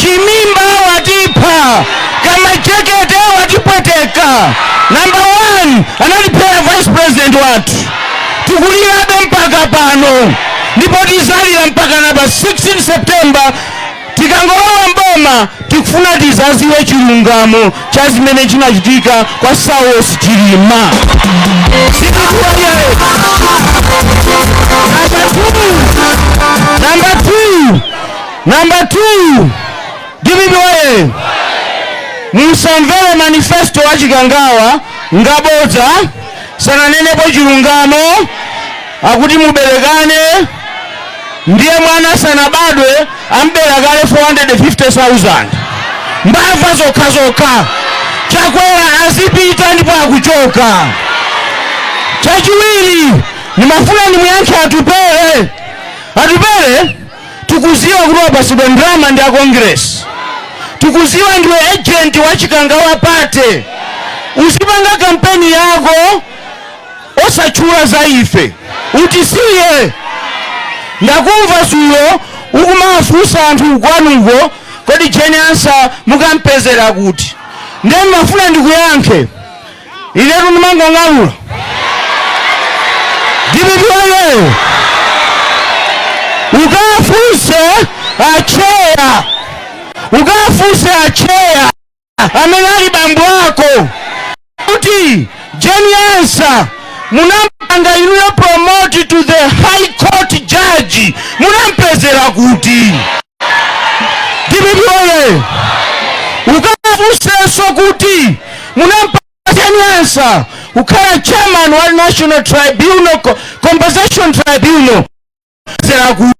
chimimba watipa, kama chekete watipweteka. Number 1 analipea vice president watu tukulirabe mpaka pano ndipo tizalira mpaka naba 16 September tikangolowa mboma tikufuna tizaziwe chilungamo cha zimene chinachitika kwa South Chilima. Number 2 Dibibiwaye musamvere manifesto wa Chikangawa ngabodza sananenepo chilungamo akuti muberekane ndiye mwana sanabadwe amberekale 450,000 mbava zokha chakwera azipita ndipo akuchoka. Chachiwiri nimafuna nimuyankhe atupere tukuziwa kuti wapasidwa ndrama ndi a Congress, tukuziwa ndiwe agent wa Chikangawa Party. Usipanga kampeni yako osachula za ife utisiye. Ndakumva sulo ukumafusa anthu kwanuko kodi Jenyansa mukampezera kuti ndiye mafuna ndikuyankhe iletu ndimangong'alula Dibibiwaye ukafuse acheya amene ali bambo ako kuti Jenyansa munampanga inuyo promote to the high court judge munampezera kuti. Dibibiwaye ukafuseso kuti munampanga Jenyansa ukhala chairman wa National Tribunal Compensation Tribunal zera kuti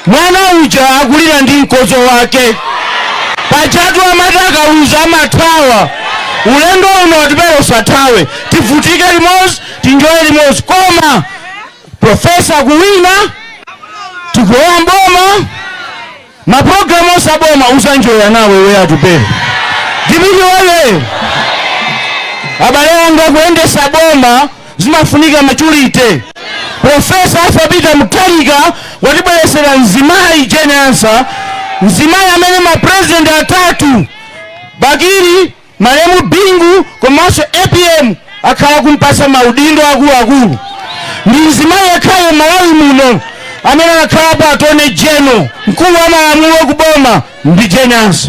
mwana uja akulira ndi mkozo wake pachatu amataka uza amathawa ulendo uno watibero satawe tifutike limos tinjoye limos koma profesa kuwina tikuwa mboma maprogramu osaboma usanjoya nawe we atupere. Dibibiwaye abale anga kuendesa boma zimafunika maturity. Profesa Afabita Mutalika watibweresera nzimayi Jenyansa, nzimayi amene ma president atatu Bagiri Maremu Bingu komanso APM akhala kumpasa maudindo akulu. Ndi nzimayi akhaye Malawi muno amene akhala pa Attorney General mkulu wa malamulo kuboma ndi Jenyansa.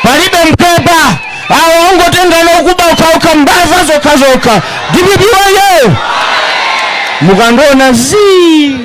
Palibe mpepa awo ongotengana okuba ukauka mbava zokha. Dibibiwaye mukandona zi